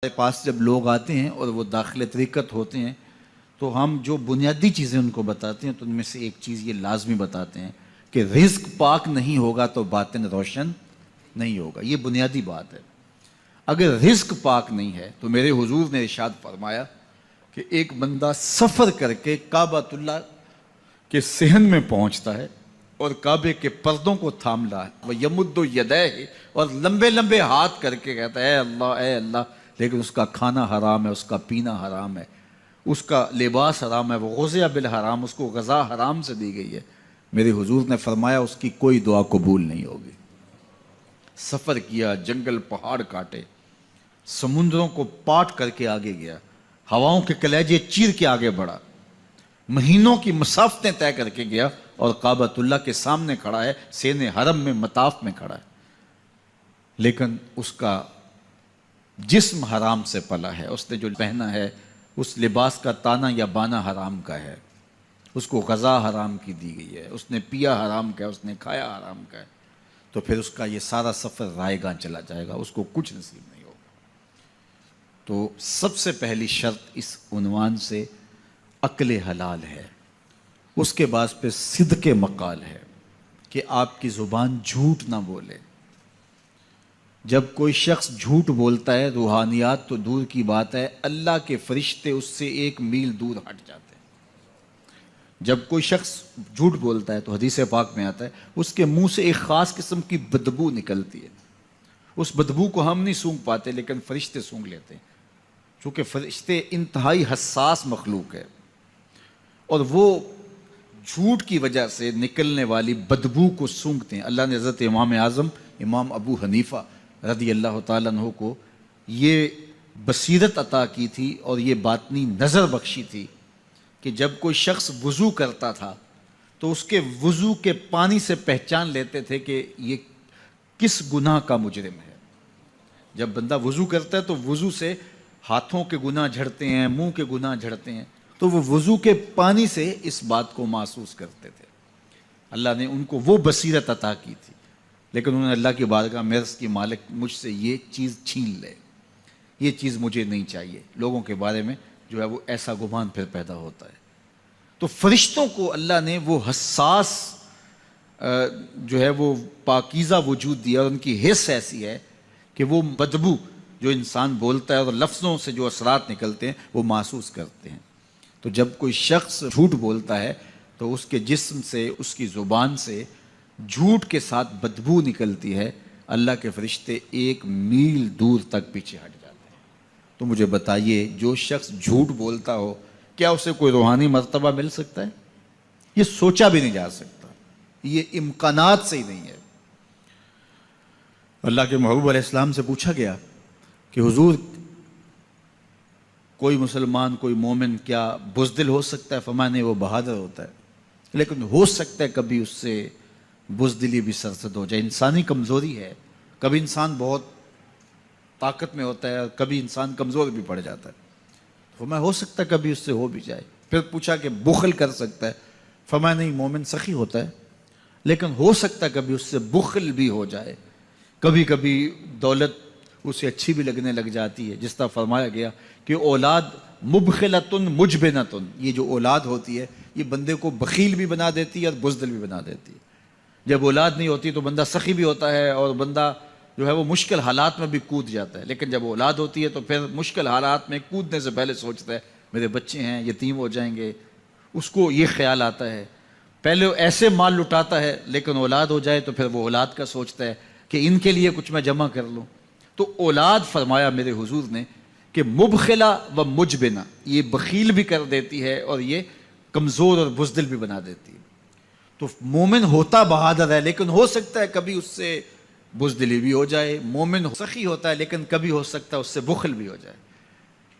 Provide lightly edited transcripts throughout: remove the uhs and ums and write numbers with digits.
ہمارے پاس جب لوگ آتے ہیں اور وہ داخل طریقت ہوتے ہیں تو ہم جو بنیادی چیزیں ان کو بتاتے ہیں تو ان میں سے ایک چیز یہ لازمی بتاتے ہیں کہ رزق پاک نہیں ہوگا تو باطن روشن نہیں ہوگا. یہ بنیادی بات ہے. اگر رزق پاک نہیں ہے تو میرے حضور نے ارشاد فرمایا کہ ایک بندہ سفر کر کے کعبۃ اللہ کے صحن میں پہنچتا ہے اور کعبے کے پردوں کو تھام رہا ہے وَيَمُدُّ يَدَيْهِ اور لمبے لمبے ہاتھ کر کے کہتا ہے اے اللہ, لیکن اس کا کھانا حرام ہے, اس کا پینا حرام ہے, اس کا لباس حرام ہے, وہ غزیہ بالحرام, اس کو غذا حرام سے دی گئی ہے. میرے حضور نے فرمایا اس کی کوئی دعا قبول نہیں ہوگی. سفر کیا, جنگل پہاڑ کاٹے, سمندروں کو پاٹ کر کے آگے گیا, ہواؤں کے کلیجے چیر کے آگے بڑھا, مہینوں کی مسافتیں طے کر کے گیا اور کعبۃ اللہ کے سامنے کھڑا ہے, سین حرم میں مطاف میں کھڑا ہے, لیکن اس کا جسم حرام سے پلا ہے. اس نے جو پہنا ہے اس لباس کا تانا یا بانا حرام کا ہے, اس کو غذا حرام کی دی گئی ہے, اس نے پیا حرام کا ہے, اس نے کھایا حرام کا ہے, تو پھر اس کا یہ سارا سفر رائے گاں چلا جائے گا, اس کو کچھ نصیب نہیں ہوگا. تو سب سے پہلی شرط اس عنوان سے عقل حلال ہے. اس کے بعد پہ صدق مقال ہے کہ آپ کی زبان جھوٹ نہ بولے. جب کوئی شخص جھوٹ بولتا ہے روحانیات تو دور کی بات ہے, اللہ کے فرشتے اس سے 1 میل دور ہٹ جاتے ہیں. جب کوئی شخص جھوٹ بولتا ہے تو حدیث پاک میں آتا ہے اس کے منہ سے ایک خاص قسم کی بدبو نکلتی ہے. اس بدبو کو ہم نہیں سونگھ پاتے لیکن فرشتے سونگھ لیتے ہیں, چونکہ فرشتے انتہائی حساس مخلوق ہے اور وہ جھوٹ کی وجہ سے نکلنے والی بدبو کو سونگھتے ہیں. اللہ نے حضرت امام اعظم امام ابو حنیفہ رضی اللہ تعالیٰ عنہ کو یہ بصیرت عطا کی تھی اور یہ باطنی نظر بخشی تھی کہ جب کوئی شخص وضو کرتا تھا تو اس کے وضو کے پانی سے پہچان لیتے تھے کہ یہ کس گناہ کا مجرم ہے. جب بندہ وضو کرتا ہے تو وضو سے ہاتھوں کے گناہ جھڑتے ہیں, منہ کے گناہ جھڑتے ہیں, تو وہ وضو کے پانی سے اس بات کو محسوس کرتے تھے. اللہ نے ان کو وہ بصیرت عطا کی تھی, لیکن انہوں نے اللہ کی بارگاہ میں عرض کی مالک مجھ سے یہ چیز چھین لے, یہ چیز مجھے نہیں چاہیے. لوگوں کے بارے میں جو ہے وہ ایسا گمان پھر پیدا ہوتا ہے. تو فرشتوں کو اللہ نے وہ حساس جو ہے وہ پاکیزہ وجود دیا اور ان کی حس ایسی ہے کہ وہ بدبو جو انسان بولتا ہے اور لفظوں سے جو اثرات نکلتے ہیں وہ محسوس کرتے ہیں. تو جب کوئی شخص جھوٹ بولتا ہے تو اس کے جسم سے, اس کی زبان سے جھوٹ کے ساتھ بدبو نکلتی ہے. اللہ کے فرشتے 1 میل دور تک پیچھے ہٹ جاتے ہیں. تو مجھے بتائیے جو شخص جھوٹ بولتا ہو کیا اسے کوئی روحانی مرتبہ مل سکتا ہے؟ یہ سوچا بھی نہیں جا سکتا, یہ امکانات سے ہی نہیں ہے. اللہ کے محبوب علیہ السلام سے پوچھا گیا کہ حضور کوئی مسلمان کوئی مومن کیا بزدل ہو سکتا ہے؟ فرمایا نہیں, وہ بہادر ہوتا ہے, لیکن ہو سکتا ہے کبھی اس سے بزدلی بھی سرزد ہو جائے. انسانی کمزوری ہے, کبھی انسان بہت طاقت میں ہوتا ہے اور کبھی انسان کمزور بھی پڑ جاتا ہے. فرمایا ہو سکتا ہے کبھی اس سے ہو بھی جائے. پھر پوچھا کہ بخل کر سکتا ہے؟ فرمایا نہیں, مومن سخی ہوتا ہے لیکن ہو سکتا ہے کبھی اس سے بخل بھی ہو جائے. کبھی کبھی دولت اسے اچھی بھی لگنے لگ جاتی ہے, جس طرح فرمایا گیا کہ اولاد مبخلتن مجبنتن, یہ جو اولاد ہوتی ہے یہ بندے کو بخیل بھی بنا دیتی ہے اور بزدل بھی بنا دیتی ہے. جب اولاد نہیں ہوتی تو بندہ سخی بھی ہوتا ہے اور بندہ جو ہے وہ مشکل حالات میں بھی کود جاتا ہے, لیکن جب اولاد ہوتی ہے تو پھر مشکل حالات میں کودنے سے پہلے سوچتا ہے میرے بچے ہیں یتیم ہو جائیں گے. اس کو یہ خیال آتا ہے, پہلے ایسے مال لٹاتا ہے لیکن اولاد ہو جائے تو پھر وہ اولاد کا سوچتا ہے کہ ان کے لیے کچھ میں جمع کر لوں. تو اولاد فرمایا میرے حضور نے کہ مبخلہ و مجبنہ, یہ بخیل بھی کر دیتی ہے اور یہ کمزور اور بزدل بھی بنا دیتی ہے. تو مومن ہوتا بہادر ہے لیکن ہو سکتا ہے کبھی اس سے بزدلی بھی ہو جائے. مومن سخی ہوتا ہے لیکن کبھی ہو سکتا ہے اس سے بخل بھی ہو جائے.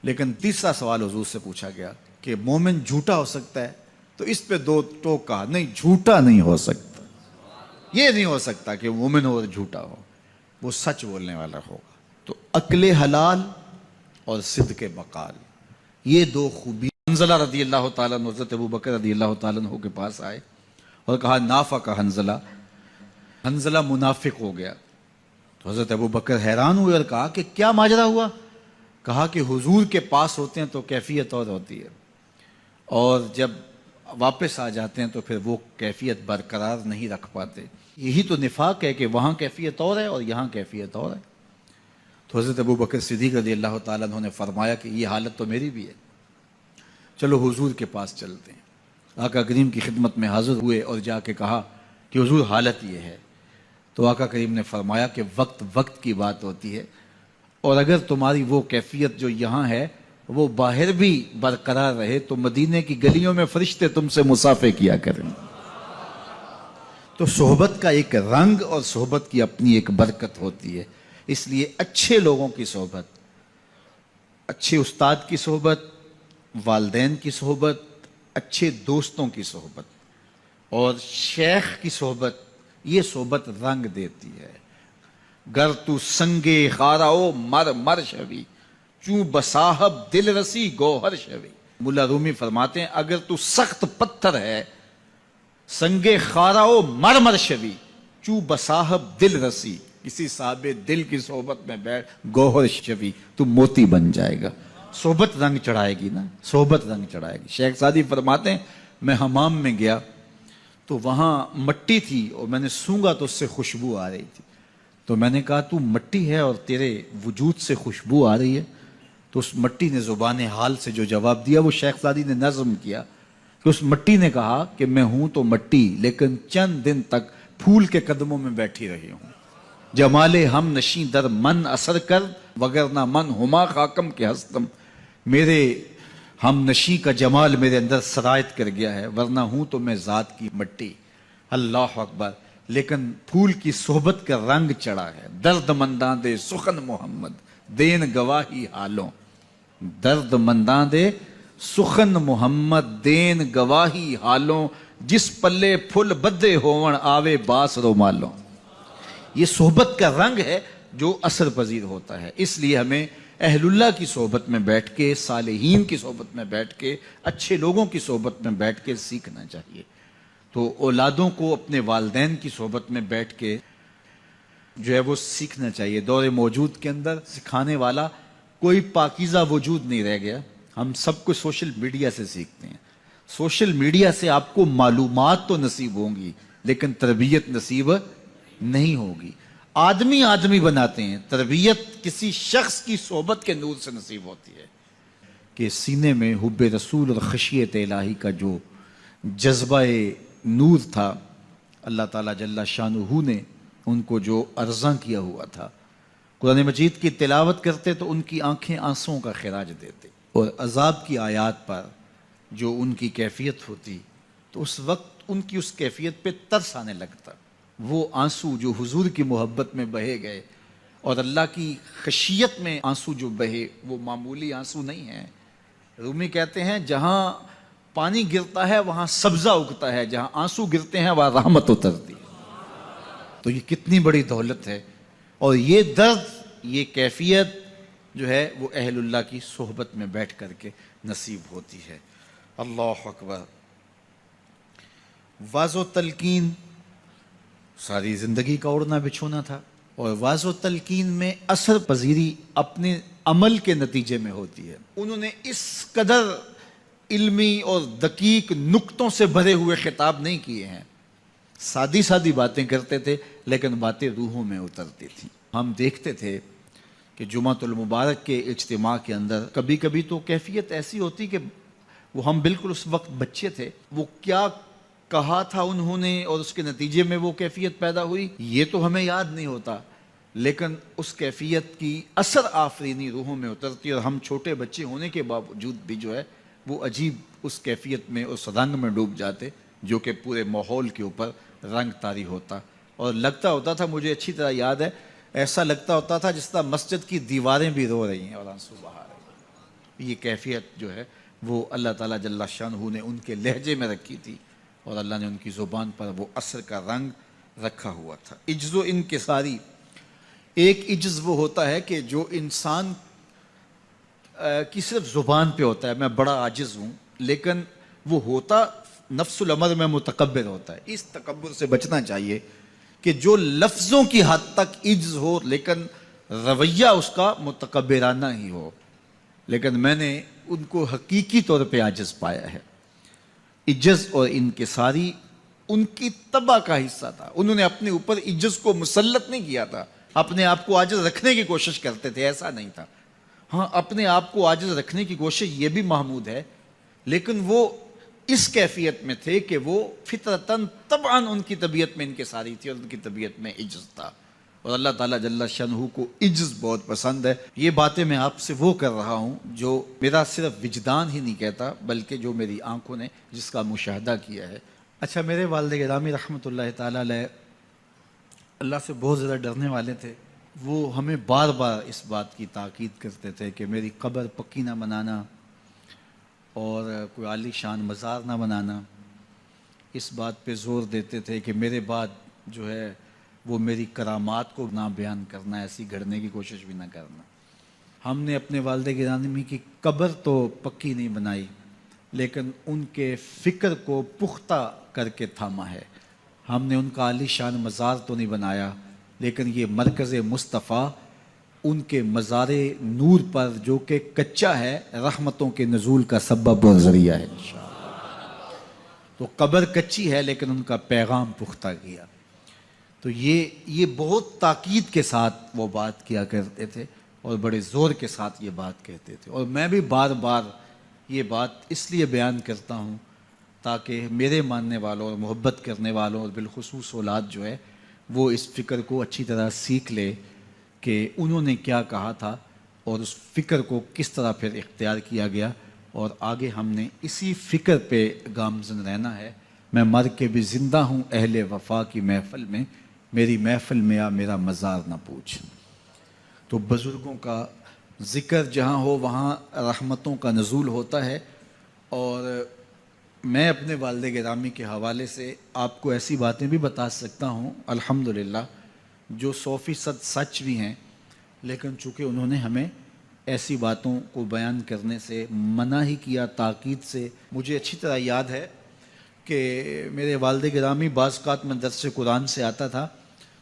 لیکن تیسرا سوال حضور سے پوچھا گیا کہ مومن جھوٹا ہو سکتا ہے؟ تو اس پہ 2 ٹوک کہا, نہیں جھوٹا نہیں ہو سکتا. یہ نہیں ہو سکتا کہ مومن ہو اور جھوٹا ہو, وہ سچ بولنے والا ہوگا. تو عقل حلال اور صدق مقال, یہ 2 خوبی. حنظلہ رضی اللہ تعالیٰ عنہ حضرت ابو بکر رضی اللہ تعالیٰ عنہ کے پاس آئے اور کہا نافق حنظلہ, حنظلہ منافق ہو گیا. تو حضرت ابو بکر حیران ہوئے اور کہا کہ کیا ماجرا ہوا؟ کہا کہ حضور کے پاس ہوتے ہیں تو کیفیت اور ہوتی ہے، اور جب واپس آ جاتے ہیں تو پھر وہ کیفیت برقرار نہیں رکھ پاتے۔ یہی تو نفاق ہے کہ وہاں کیفیت اور ہے اور یہاں کیفیت اور ہے۔ تو حضرت ابوبکر صدیق رضی اللہ تعالیٰ عنہ نے فرمایا کہ یہ حالت تو میری بھی ہے، چلو حضور کے پاس چلتے ہیں۔ آقا کریم کی خدمت میں حاضر ہوئے اور جا کے کہا کہ حضور حالت یہ ہے۔ تو آقا کریم نے فرمایا کہ وقت وقت کی بات ہوتی ہے، اور اگر تمہاری وہ کیفیت جو یہاں ہے وہ باہر بھی برقرار رہے تو مدینے کی گلیوں میں فرشتے تم سے مصافحہ کیا کریں۔ تو صحبت کا ایک رنگ اور صحبت کی اپنی ایک برکت ہوتی ہے، اس لیے اچھے لوگوں کی صحبت، اچھے استاد کی صحبت، والدین کی صحبت، اچھے دوستوں کی صحبت اور شیخ کی صحبت، یہ صحبت رنگ دیتی ہے۔ گر تو سنگے خاراؤ مر مر شوی، چوں بصاحب دل رسی گوہر شوی۔ مولا رومی فرماتے ہیں اگر تو سخت پتھر ہے، سنگے خاراؤ مر مر شوی، چوں بصاحب دل رسی، کسی صاحب دل کی صحبت میں بیٹھ گوہر شوی، تو موتی بن جائے گا۔ صحبت رنگ چڑھائے گی نا، صحبت رنگ چڑھائے گی۔ شیخ سعدی فرماتے ہیں میں حمام میں گیا تو وہاں مٹی تھی اور میں نے سونگا تو اس سے خوشبو آ رہی تھی، تو میں نے کہا تو مٹی ہے اور تیرے وجود سے خوشبو آ رہی ہے؟ تو اس مٹی نے زبان حال سے جو جواب دیا وہ شیخ سعدی نے نظم کیا کہ اس مٹی نے کہا کہ میں ہوں تو مٹی لیکن چند دن تک پھول کے قدموں میں بیٹھی رہی ہوں، جمال ہم نشیں در من اثر کر وگرنہ من ہما خاکم کے ہستم، میرے ہم نشیں کا جمال میرے اندر سرایت کر گیا ہے ورنہ ہوں تو میں ذات کی مٹی۔ اللہ اکبر۔ لیکن پھول کی صحبت کا رنگ چڑھا ہے۔ درد منداں دے سخن محمد دین گواہی حالوں، درد منداں دے سخن محمد دین گواہی حالوں، جس پلے پھل بدے ہون آوے باس رومالوں۔ یہ صحبت کا رنگ ہے جو اثر پذیر ہوتا ہے، اس لیے ہمیں اہل اللہ کی صحبت میں بیٹھ کے، صالحین کی صحبت میں بیٹھ کے، اچھے لوگوں کی صحبت میں بیٹھ کے سیکھنا چاہیے۔ تو اولادوں کو اپنے والدین کی صحبت میں بیٹھ کے جو ہے وہ سیکھنا چاہیے۔ دور موجود کے اندر سکھانے والا کوئی پاکیزہ وجود نہیں رہ گیا، ہم سب کچھ سوشل میڈیا سے سیکھتے ہیں۔ سوشل میڈیا سے آپ کو معلومات تو نصیب ہوں گی لیکن تربیت نصیب نہیں ہوگی۔ آدمی آدمی بناتے ہیں، تربیت کسی شخص کی صحبت کے نور سے نصیب ہوتی ہے۔ کہ سینے میں حب رسول اور خشیت الہی کا جو جذبہ نور تھا، اللہ تعالیٰ جل شانہ نے ان کو جو عرضاں کیا ہوا تھا، قرآن مجید کی تلاوت کرتے تو ان کی آنکھیں آنسوں کا خراج دیتے، اور عذاب کی آیات پر جو ان کی کیفیت ہوتی تو اس وقت ان کی اس کیفیت پہ ترس آنے لگتا۔ وہ آنسو جو حضور کی محبت میں بہے گئے اور اللہ کی خشیت میں آنسو جو بہے، وہ معمولی آنسو نہیں ہیں۔ رومی کہتے ہیں جہاں پانی گرتا ہے وہاں سبزہ اگتا ہے، جہاں آنسو گرتے ہیں وہاں رحمت اترتی ہے۔ تو یہ کتنی بڑی دولت ہے، اور یہ درد، یہ کیفیت جو ہے وہ اہل اللہ کی صحبت میں بیٹھ کر کے نصیب ہوتی ہے۔ اللہ اکبر۔ واز و تلقین ساری زندگی کا اڑنا بچھونا تھا، اور واز و تلقین میں اثر پذیری اپنے عمل کے نتیجے میں ہوتی ہے۔ انہوں نے اس قدر علمی اور دقیق نکتوں سے بھرے ہوئے خطاب نہیں کیے ہیں، سادی سادی باتیں کرتے تھے لیکن باتیں روحوں میں اترتی تھیں۔ ہم دیکھتے تھے کہ جمعۃ المبارک کے اجتماع کے اندر کبھی کبھی تو کیفیت ایسی ہوتی کہ وہ ہم بالکل اس وقت بچے تھے، وہ کیا کہا تھا انہوں نے اور اس کے نتیجے میں وہ کیفیت پیدا ہوئی یہ تو ہمیں یاد نہیں ہوتا، لیکن اس کیفیت کی اثر آفرینی روحوں میں اترتی، اور ہم چھوٹے بچے ہونے کے باوجود بھی جو ہے وہ عجیب اس کیفیت میں، اس رنگ میں ڈوب جاتے جو کہ پورے ماحول کے اوپر رنگ طاری ہوتا، اور لگتا ہوتا تھا، مجھے اچھی طرح یاد ہے، ایسا لگتا ہوتا تھا جس طرح مسجد کی دیواریں بھی رو رہی ہیں اور آنسو بہا رہی ہیں۔ یہ کیفیت جو ہے وہ اللہ تعالیٰ جل شانہ نے ان کے لہجے میں رکھی تھی، اور اللہ نے ان کی زبان پر وہ اثر کا رنگ رکھا ہوا تھا۔ عجز و انکساری، ایک عجز وہ ہوتا ہے کہ جو انسان کی صرف زبان پہ ہوتا ہے، میں بڑا عاجز ہوں، لیکن وہ ہوتا نفس الامر میں متکبر ہوتا ہے۔ اس تکبر سے بچنا چاہیے کہ جو لفظوں کی حد تک عجز ہو لیکن رویہ اس کا متکبرانہ ہی ہو۔ لیکن میں نے ان کو حقیقی طور پہ عاجز پایا ہے۔ عجز اور انکساری ان کی طبع کا حصہ تھا۔ انہوں نے اپنے اوپر عجز کو مسلط نہیں کیا تھا، اپنے آپ کو عاجز رکھنے کی کوشش کرتے تھے، ایسا نہیں تھا۔ ہاں، اپنے آپ کو عاجز رکھنے کی کوشش یہ بھی محمود ہے، لیکن وہ اس کیفیت میں تھے کہ وہ فطرتاً طبعاً ان کی طبیعت میں انکساری تھی اور ان کی طبیعت میں عجز تھا، اور اللہ تعالیٰ جل شانہ کو عجز بہت پسند ہے۔ یہ باتیں میں آپ سے وہ کر رہا ہوں جو میرا صرف وجدان ہی نہیں کہتا، بلکہ جو میری آنکھوں نے جس کا مشاہدہ کیا ہے۔ اچھا، میرے والد گرامی رحمۃ اللہ تعالیٰ علیہ اللہ سے بہت زیادہ ڈرنے والے تھے۔ وہ ہمیں بار بار اس بات کی تاکید کرتے تھے کہ میری قبر پکی نہ بنانا اور کوئی عالی شان مزار نہ بنانا۔ اس بات پہ زور دیتے تھے کہ میرے بعد جو ہے وہ میری کرامات کو نہ بیان کرنا، ایسی گھڑنے کی کوشش بھی نہ کرنا۔ ہم نے اپنے والد گرامی کی قبر تو پکی نہیں بنائی، لیکن ان کے فکر کو پختہ کر کے تھاما ہے۔ ہم نے ان کا عالی شان مزار تو نہیں بنایا، لیکن یہ مرکز مصطفیٰ ان کے مزار نور پر جو کہ کچا ہے، رحمتوں کے نزول کا سبب اور ذریعہ ہے انشاءاللہ۔ تو قبر کچی ہے لیکن ان کا پیغام پختہ کیا۔ تو یہ بہت تاکید کے ساتھ وہ بات کیا کرتے تھے اور بڑے زور کے ساتھ یہ بات کہتے تھے، اور میں بھی بار بار یہ بات اس لیے بیان کرتا ہوں تاکہ میرے ماننے والوں اور محبت کرنے والوں اور بالخصوص اولاد جو ہے وہ اس فکر کو اچھی طرح سیکھ لے کہ انہوں نے کیا کہا تھا اور اس فکر کو کس طرح پھر اختیار کیا گیا، اور آگے ہم نے اسی فکر پہ گامزن رہنا ہے۔ میں مر کے بھی زندہ ہوں اہل وفا کی محفل میں، میری محفل میں آ میرا مزار نہ پوچھ۔ تو بزرگوں کا ذکر جہاں ہو وہاں رحمتوں کا نزول ہوتا ہے، اور میں اپنے والد گرامی کے حوالے سے آپ کو ایسی باتیں بھی بتا سکتا ہوں الحمدللہ جو 100% سچ بھی ہیں، لیکن چونکہ انہوں نے ہمیں ایسی باتوں کو بیان کرنے سے منع ہی کیا تاکید سے۔ مجھے اچھی طرح یاد ہے کہ میرے والد گرامی بعض اوقات میں درس قرآن سے آتا تھا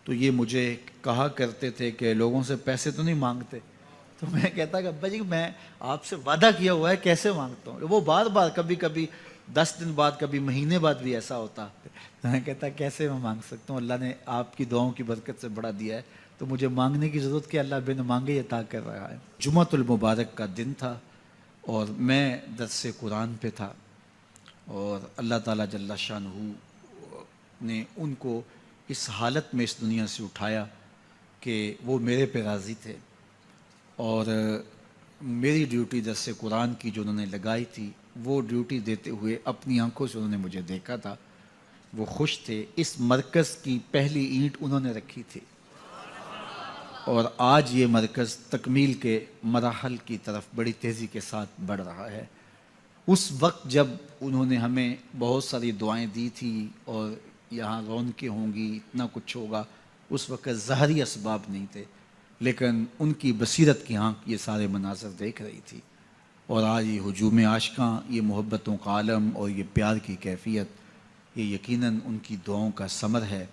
تو یہ مجھے کہا کرتے تھے کہ لوگوں سے پیسے تو نہیں مانگتے؟ تو میں کہتا کہ ابا جی میں آپ سے وعدہ کیا ہوا ہے، کیسے مانگتا ہوں؟ وہ بار بار کبھی کبھی 10 دن بعد کبھی مہینے بعد بھی ایسا ہوتا، تو میں کہتا کیسے میں مانگ سکتا ہوں؟ اللہ نے آپ کی دعاؤں کی برکت سے بڑا دیا ہے، تو مجھے مانگنے کی ضرورت کیا؟ اللہ بن مانگے یہ عطا کر رہا ہے۔ جمعۃ المبارک کا دن تھا اور میں درس قرآن پہ تھا، اور اللہ تعالیٰ جل شانہ نے ان کو اس حالت میں اس دنیا سے اٹھایا کہ وہ میرے پہ راضی تھے، اور میری ڈیوٹی درس قرآن کی جو انہوں نے لگائی تھی وہ ڈیوٹی دیتے ہوئے اپنی آنکھوں سے انہوں نے مجھے دیکھا تھا، وہ خوش تھے۔ اس مرکز کی پہلی اینٹ انہوں نے رکھی تھی، اور آج یہ مرکز تکمیل کے مراحل کی طرف بڑی تیزی کے ساتھ بڑھ رہا ہے۔ اس وقت جب انہوں نے ہمیں بہت ساری دعائیں دی تھی اور یہاں رونقیں ہوں گی، اتنا کچھ ہوگا، اس وقت ظاہری اسباب نہیں تھے، لیکن ان کی بصیرت کی آنکھ یہ سارے مناظر دیکھ رہی تھی، اور آج یہ ہجوم عاشقاں، یہ محبتوں کا عالم اور یہ پیار کی کیفیت، یہ یقیناً ان کی دعاؤں کا ثمر ہے۔